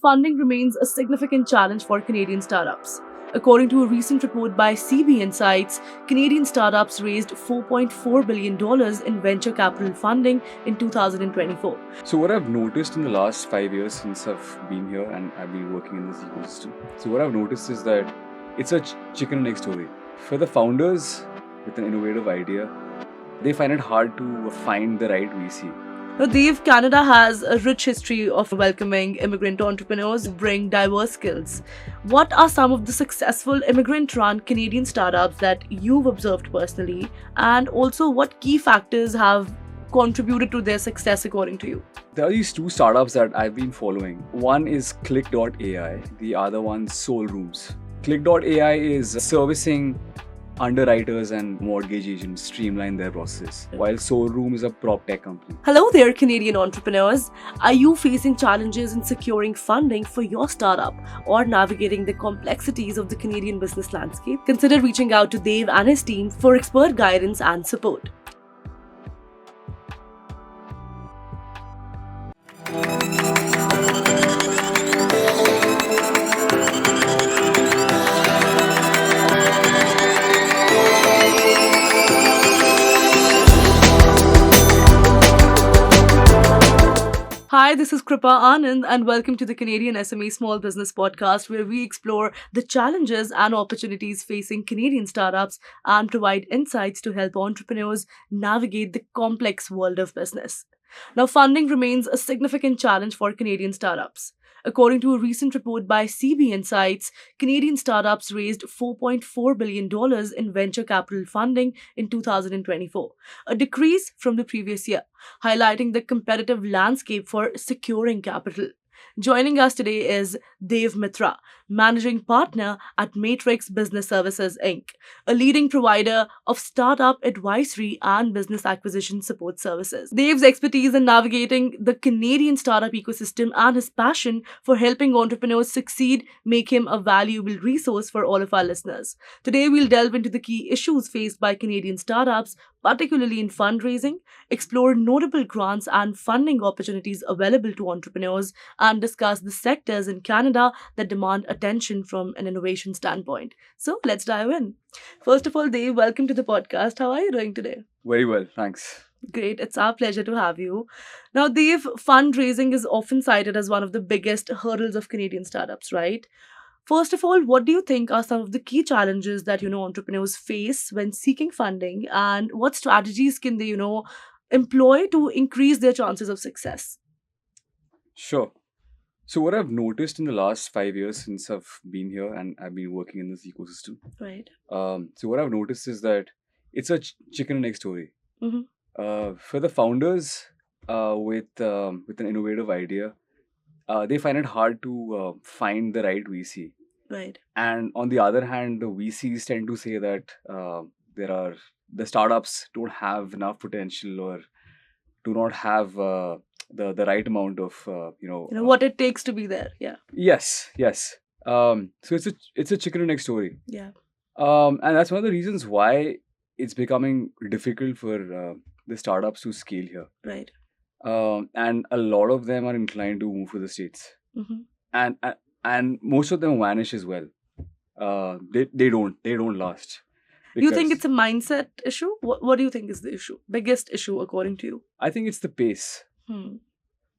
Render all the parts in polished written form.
Funding remains a significant challenge for Canadian startups. According to a recent report by CB Insights, Canadian startups raised $4.4 billion in venture capital funding in 2024. So what I've noticed in the last 5 years since I've been here and I've been working in this ecosystem, so what I've noticed is that it's a chicken and egg story. For the founders with an innovative idea, they find it hard to find the right VC. Now, Dev, Canada has a rich history of welcoming immigrant entrepreneurs who bring diverse skills. What are some of the successful immigrant-run Canadian startups that you've observed personally, and also what key factors have contributed to their success according to you? There are these two startups that I've been following. One is Click.ai, the other one's Soul Rooms. Click.ai is servicing underwriters and mortgage agents streamline their process, while Soul Room is a prop tech company. Hello there, Canadian entrepreneurs. Are you facing challenges in securing funding for your startup or navigating the complexities of the Canadian business landscape? Consider reaching out to Dev and his team for expert guidance and support. Hi, this is Kripa Anand, and welcome to the CanadianSME Small Business Podcast, where we explore the challenges and opportunities facing Canadian startups and provide insights to help entrepreneurs navigate the complex world of business. Now, funding remains a significant challenge for Canadian startups. According to a recent report by CB Insights, Canadian startups raised $4.4 billion in venture capital funding in 2024, a decrease from the previous year, highlighting the competitive landscape for securing capital. Joining us today is Dev Mitra, Managing Partner at Matrix Business Services Inc., a leading provider of startup advisory and business acquisition support services. Dev's expertise in navigating the Canadian startup ecosystem and his passion for helping entrepreneurs succeed make him a valuable resource for all of our listeners. Today, we'll delve into the key issues faced by Canadian startups, particularly in fundraising, explore notable grants and funding opportunities available to entrepreneurs, and discuss the sectors in Canada that demand attention from an innovation standpoint. So let's dive in. First of all, Dave, welcome to the podcast. How are you doing today? Very well, thanks. Great, it's our pleasure to have you. Now, Dave, fundraising is often cited as one of the biggest hurdles of Canadian startups, right? First of all, what do you think are some of the key challenges that entrepreneurs face when seeking funding, and what strategies can they employ to increase their chances of success? Sure. So what I've noticed in the last 5 years since I've been here and I've been working in this ecosystem, Right. so what I've noticed is that it's a chicken and egg story. Mm-hmm. For the founders with an innovative idea, they find it hard to find the right VC. Right. And on the other hand, the VCs tend to say that the startups don't have enough potential or do not have the right amount of What it takes to be there. Yeah. Yes. So it's a chicken and egg story. Yeah. And that's one of the reasons why it's becoming difficult for the startups to scale here. Right. And a lot of them are inclined to move to the States. Mm-hmm. And most of them vanish as well. They don't last. Do you think Because it's a mindset issue? What do you think is the issue? Biggest issue according to you? I think it's the pace. Hmm.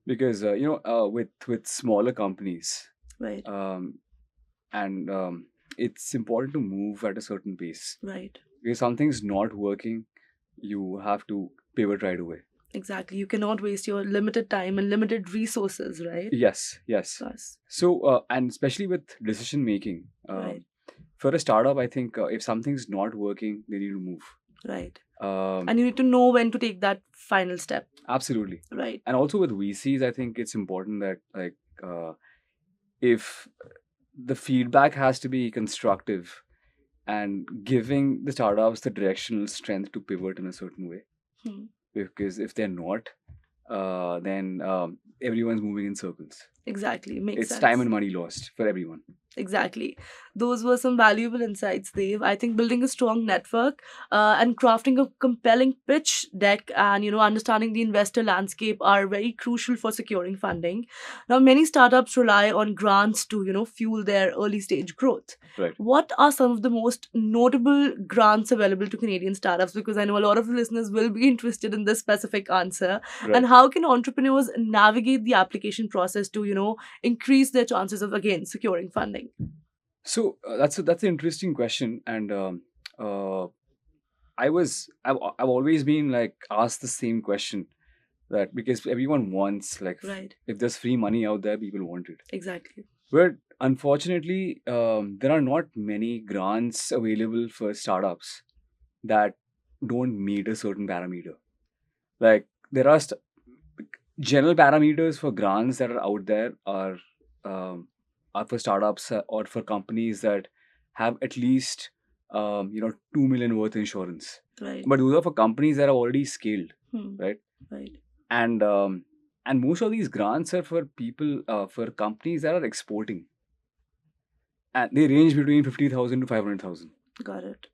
Because with smaller companies, Right. and it's important to move at a certain pace. Right. If something's not working, you have to pivot right away. Exactly. You cannot waste your limited time and limited resources, right? Yes. Plus. So and especially with decision making, Right. for a startup, I think if something's not working, they need to move. Right. Um, And you need to know when to take that final step. Absolutely. Right. And also with VCs, I think it's important that if the feedback has to be constructive and giving the startups the directional strength to pivot in a certain way. Hmm. Because if they're not, then everyone's moving in circles. Exactly. Makes It's sense. time and money lost for everyone. Exactly. Those were some valuable insights, Dave. I think building a strong network and crafting a compelling pitch deck and understanding the investor landscape are very crucial for securing funding. Now, many startups rely on grants to fuel their early stage growth. Right. What are some of the most notable grants available to Canadian startups? Because I know a lot of listeners will be interested in this specific answer. Right. And how can entrepreneurs navigate the application process to increase their chances of again securing funding? So that's an interesting question, and uh, I've always been like asked the same question, that because everyone wants, like, Right. if there's free money out there, people want it. Exactly. But unfortunately, there are not many grants available for startups that don't meet a certain parameter. Like, there are general parameters for grants that are out there um, are for startups or for companies that have at least 2 million worth insurance. Right. But those are for companies that are already scaled, right? Right. And most of these grants are for people, for companies that are exporting, and they range between 50,000 to 500,000. Got it.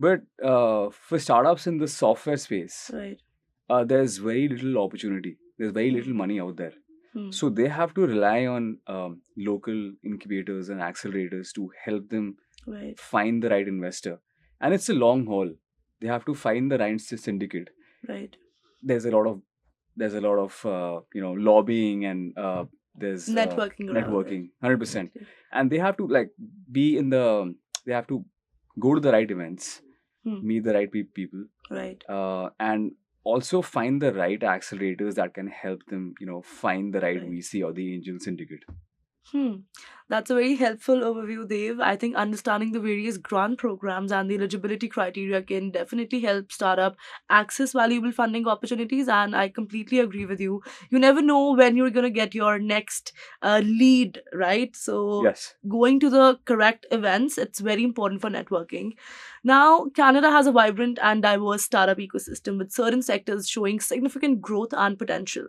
But for startups in the software space, Right. there's very little opportunity. There's very little money out there. So they have to rely on local incubators and accelerators to help them Right. find the right investor. And it's a long haul. They have to find the right syndicate. Right. There's a lot of lobbying, and there's Networking around it. networking, 100%. Exactly. And they have to be in the they have to go to the right events, meet the right people, Right. and also find the right accelerators that can help them find the right Right. VC or the angel syndicate. That's a very helpful overview, Dave. I think understanding the various grant programs and the eligibility criteria can definitely help startup access valuable funding opportunities. And I completely agree with you. You never know when you're going to get your next lead, right? So Yes. going to the correct events, it's very important for networking. Now, Canada has a vibrant and diverse startup ecosystem with certain sectors showing significant growth and potential.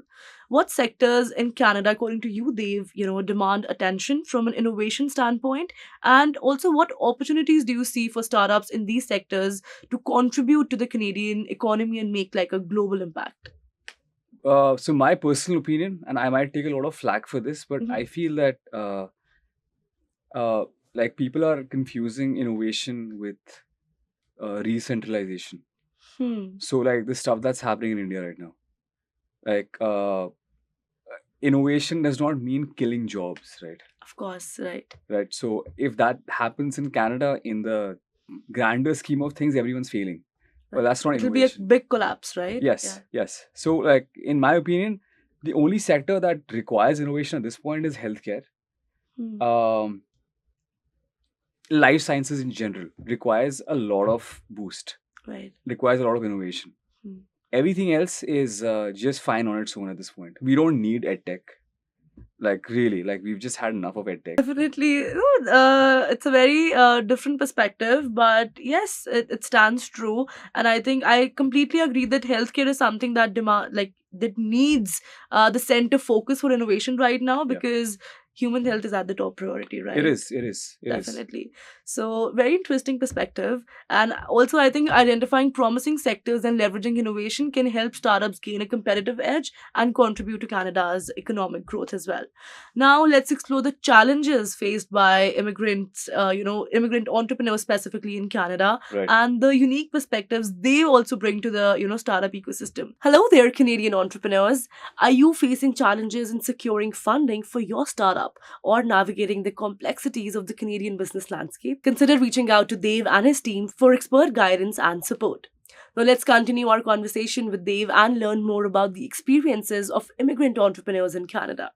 What sectors in Canada, according to you, Dave, demand attention from an innovation standpoint? And also, what opportunities do you see for startups in these sectors to contribute to the Canadian economy and make like a global impact? So my personal opinion, and I might take a lot of flack for this, but I feel that like, people are confusing innovation with re-centralization. So, like, the stuff that's happening in India right now, like, innovation does not mean killing jobs, right? Of course, right. Right. So if that happens in Canada, in the grander scheme of things, everyone's failing. Well, that's not It'll be a innovation. big collapse, right? Yes, yes. So, like, in my opinion, the only sector that requires innovation at this point is healthcare. Um, life sciences in general requires a lot of boost, Right. requires a lot of innovation. Everything else is just fine on its own at this point. We don't need edtech. Like, really, like, we've just had enough of edtech. Definitely, it's a very different perspective, but yes, it stands true. And I think I completely agree that healthcare is something that that needs the center focus for innovation right now, because human health is at the top priority, right? It is. It is. Definitely. So, very interesting perspective. And also, I think identifying promising sectors and leveraging innovation can help startups gain a competitive edge and contribute to Canada's economic growth as well. Now, let's explore the challenges faced by immigrants, immigrant entrepreneurs specifically in Canada, Right. and the unique perspectives they also bring to the, startup ecosystem. Hello there, Canadian entrepreneurs. Are you facing challenges in securing funding for your startup or navigating the complexities of the Canadian business landscape? Consider reaching out to Dave and his team for expert guidance and support. Now, let's continue our conversation with Dave and learn more about the experiences of immigrant entrepreneurs in Canada.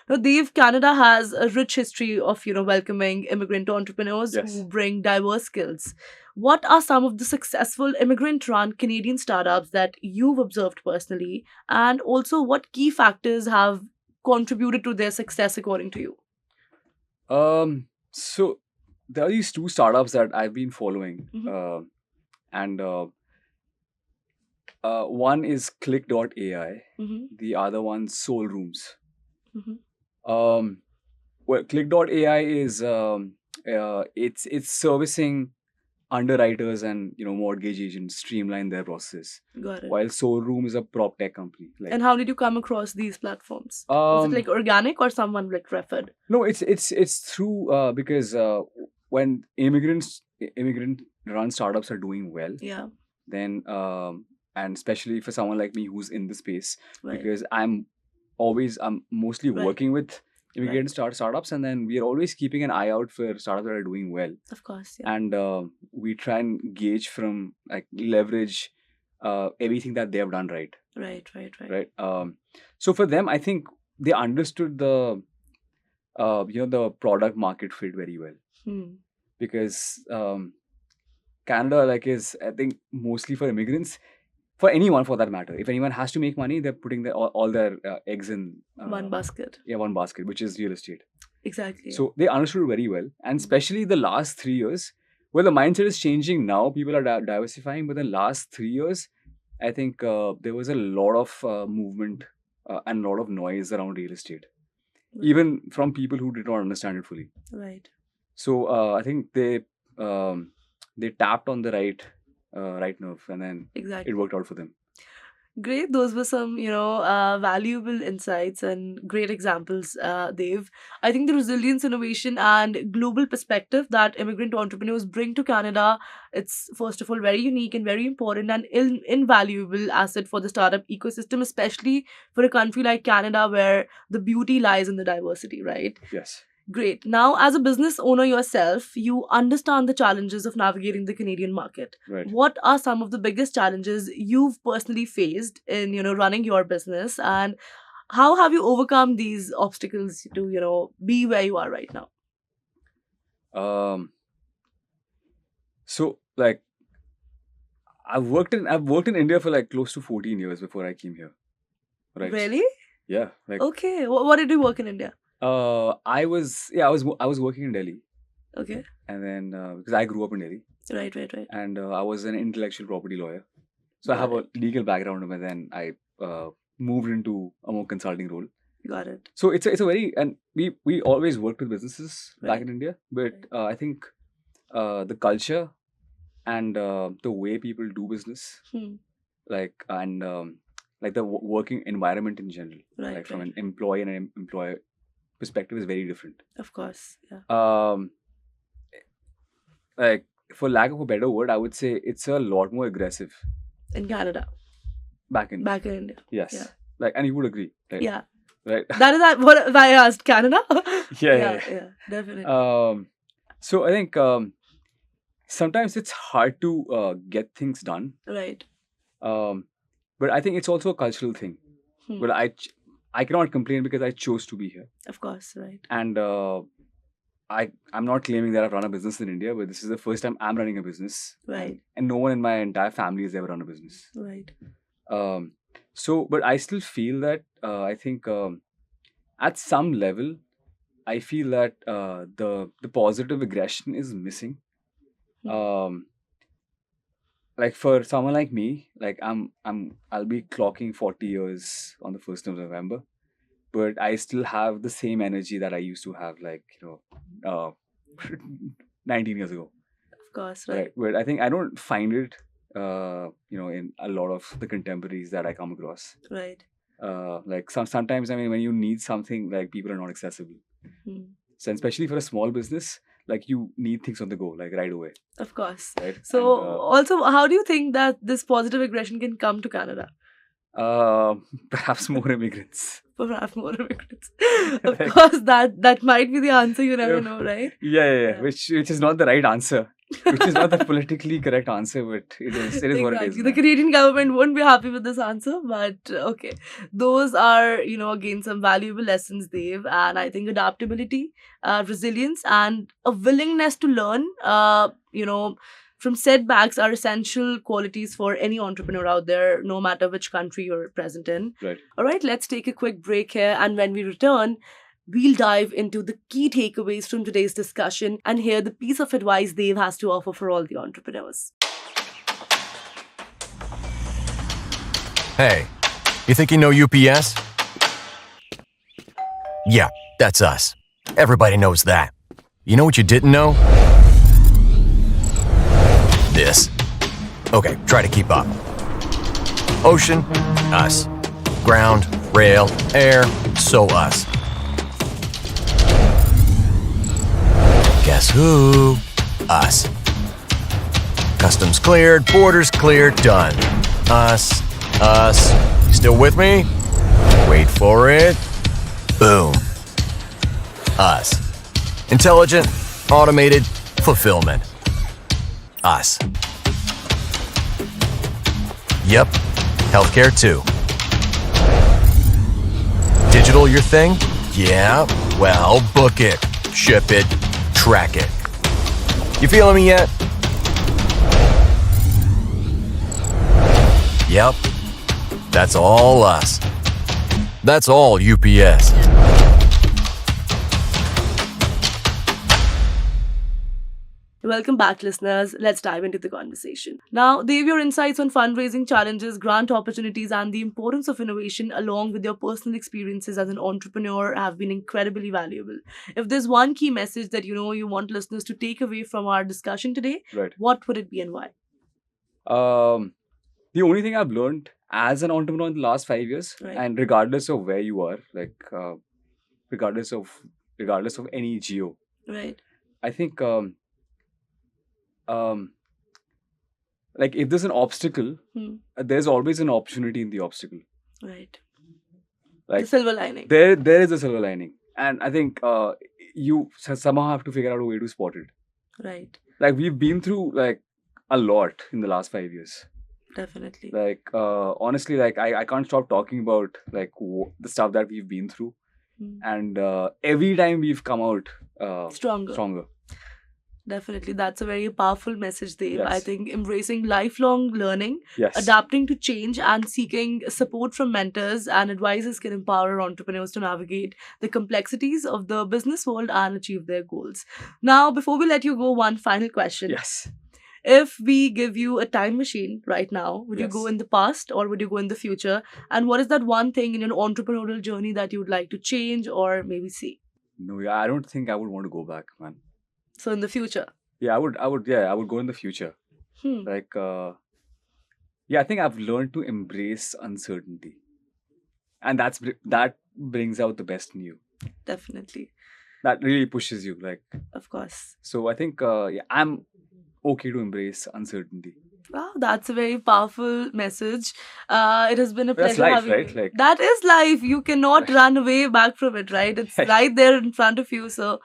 Now, Dave, Canada has a rich history of, welcoming immigrant entrepreneurs Yes. who bring diverse skills. What are some of the successful immigrant-run Canadian startups that you've observed personally? And also, what key factors have contributed to their success according to you? So there are these two startups that I've been following, and one is Click.ai, Mm-hmm. the other one Soul Rooms. Mm-hmm. Um, Well, Click.ai is it's servicing underwriters and mortgage agents streamline their process. Got it. While Soulroom is a prop tech company. And how did you come across these platforms? Was it Um, like organic or someone like referred? no, it's through because when immigrant run startups are doing well, Yeah. then and especially for someone like me who's in the space, Right. because I'm mostly Right. working with immigrant startups, and then we are always keeping an eye out for startups that are doing well, Of course. Yeah. and we try and gauge from like leverage everything that they have done right. Right. So for them, I think they understood the the product market fit very well, because Canada is, I think, mostly for immigrants, for anyone for that matter. If anyone has to make money, they're putting all their eggs in One basket. one basket, which is real estate. Exactly. So they understood it very well, and especially the last 3 years. Well, the mindset is changing now. People are diversifying, but the last 3 years, I think there was a lot of movement and a lot of noise around real estate, even from people who did not understand it fully. Right. So I think they tapped on the right nerve, and then Exactly. it worked out for them. Great. Those were some, valuable insights and great examples, Dev. I think the resilience, innovation, and global perspective that immigrant entrepreneurs bring to Canada, it's first of all very unique and very important and invaluable asset for the startup ecosystem, especially for a country like Canada where the beauty lies in the diversity, right? Yes. Great. Now, as a business owner yourself, you understand the challenges of navigating the Canadian market. Right. What are some of the biggest challenges you've personally faced in, running your business, and how have you overcome these obstacles to, be where you are right now? So like I've worked in India for like close to 14 years before I came here. Right. Really? Yeah. Like Okay. What did you work in India? I was working in Delhi, Okay. and then because I grew up in Delhi, Right. and I was an intellectual property lawyer, so I have a legal background, and then I moved into a more consulting role. Got it. So it's a very, and we always worked with businesses back Right. in India, but I think the culture and the way people do business, like the working environment in general, Right. like from an employee and an employer perspective, is very different. Of course. Yeah. Like, for lack of a better word, I would say it's a lot more aggressive In Canada. back in India. yes, Yeah. like, and you would agree, right? Yeah. Right. That is what I asked. Canada. Yeah. Definitely. So I think sometimes it's hard to get things done, Right. but I think it's also a cultural thing. But I cannot complain because I chose to be here, Of course. Right. and I'm not claiming that I've run a business in India, but this is the first time I'm running a business, Right. and no one in my entire family has ever run a business. Right. So, but I still feel that I think at some level, I feel that the positive aggression is missing. Like for someone like me, like I'll be clocking 40 years on the 1st of November, but I still have the same energy that I used to have, like 19 years ago. Of course. Right. But I think I don't find it in a lot of the contemporaries that I come across. Right. Like sometimes, I mean, when you need something, like, people are not accessible. So especially for a small business, like, you need things on the go, like, right away. Of course. Right. So, And, also, how do you think that this positive aggression can come to Canada? Perhaps more immigrants. Perhaps more immigrants. Of course, that might be the answer. You never know, right? Yeah. Which is not the right answer. Which is not the politically correct answer, but it is what it is. The Canadian government won't be happy with this answer, but okay. Those are, again, some valuable lessons, Dev. And I think adaptability, resilience, and a willingness to learn, from setbacks are essential qualities for any entrepreneur out there, no matter which country you're present in. Right. All right, let's take a quick break here. And when we return, we'll dive into the key takeaways from today's discussion and hear the piece of advice Dev has to offer for all the entrepreneurs. Hey, you think you know UPS? Yeah, that's us. Everybody knows that. You know what you didn't know? This. Okay, try to keep up. Ocean, us. Ground, rail, air, so us. Guess who? Us. Customs cleared, borders cleared, done. Us. You still with me? Wait for it. Boom. Us. Intelligent, automated, fulfillment. Us. Yep. Healthcare too. Digital your thing? Yeah. Well, book it, ship it, track it. You feeling me yet? Yep. That's all us. That's all UPS. Welcome back, listeners. Let's dive into the conversation. Now, Dev, your insights on fundraising challenges, grant opportunities, and the importance of innovation, along with your personal experiences as an entrepreneur, have been incredibly valuable. If there's one key message that you want listeners to take away from our discussion today, Right. what would it be and why? The only thing I've learned as an entrepreneur in the last 5 years, Right. and regardless of where you are, regardless of any geo, Right. I think if there's an obstacle, there's always an opportunity in the obstacle. Right. Like the silver lining. there is a silver lining, and I think you somehow have to figure out a way to spot it. Right. Like we've been through like a lot in the last 5 years. Definitely. Like honestly, like I can't stop talking about like the stuff that we've been through, and every time we've come out stronger. Definitely. That's a very powerful message, Dev. Yes. I think embracing lifelong learning, Yes. adapting to change, and seeking support from mentors and advisors can empower entrepreneurs to navigate the complexities of the business world and achieve their goals. Now, before we let you go, one final question. Yes. If we give you a time machine right now, would you Yes. go in the past or would you go in the future? And what is that one thing in your entrepreneurial journey that you would like to change or maybe see? No, yeah, I don't think I would want to go back, man. So in the future. Yeah, I would go in the future. Like, I think I've learned to embrace uncertainty, and that brings out the best in you. Definitely. That really pushes you, like. Of course. So I think, I'm okay to embrace uncertainty. Wow, that's a very powerful message. It has been a That's pleasure life, having right? you. Like- That is life. You cannot run away back from it, right? It's right there in front of you. So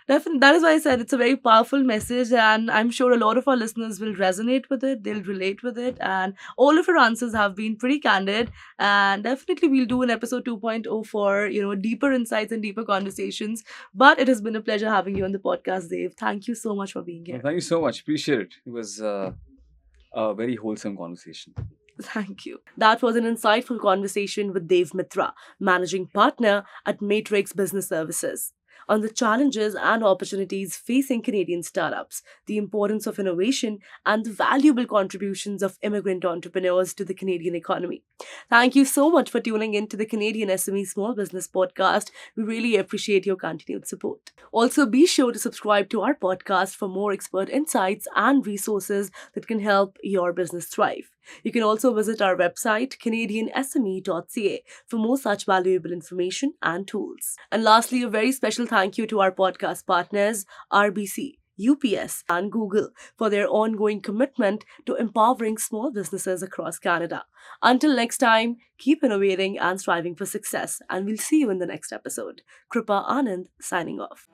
definitely, that is why I said it's a very powerful message, and I'm sure a lot of our listeners will resonate with it. They'll relate with it, and all of your answers have been pretty candid. And definitely, we'll do an episode 2.0 for deeper insights and deeper conversations. But it has been a pleasure having you on the podcast, Dev. Thank you so much for being Well, here. thank you so much. Appreciate it. It was a very wholesome conversation. Thank you. That was an insightful conversation with Dev Mitra, managing partner at Matrix Business Services, on the challenges and opportunities facing Canadian startups, the importance of innovation, and the valuable contributions of immigrant entrepreneurs to the Canadian economy. Thank you so much for tuning in to the Canadian SME Small Business Podcast. We really appreciate your continued support. Also, be sure to subscribe to our podcast for more expert insights and resources that can help your business thrive. You can also visit our website, CanadianSME.ca, for more such valuable information and tools. And lastly, a very special thank you to our podcast partners, RBC, UPS, and Google, for their ongoing commitment to empowering small businesses across Canada. Until next time, keep innovating and striving for success, and we'll see you in the next episode. Kripa Anand signing off.